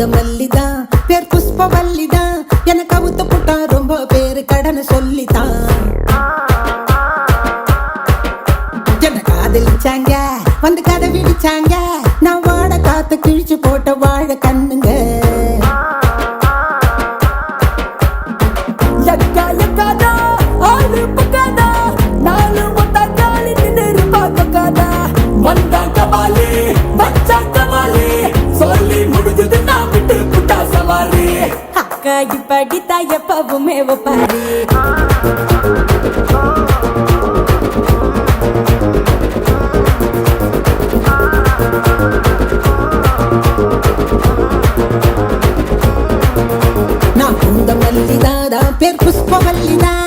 மல்லிதான் பேர் புஷ்பவல்லிதான் எனக்கு அவுத்த புட்டா ரொம்ப பேரு கடனை சொல்லித்தான் என்ன காதலிச்சாங்க வந்து கதை விடிச்சாங்க நான் வாட காத்து கிழிச்சு போட்ட வாழ கண்ணுங்க படித்தா எப்பவுமே ஒப்பாரி நான் பூந்த மல்லிதான் பேர் புஷ்பவல்லிதான்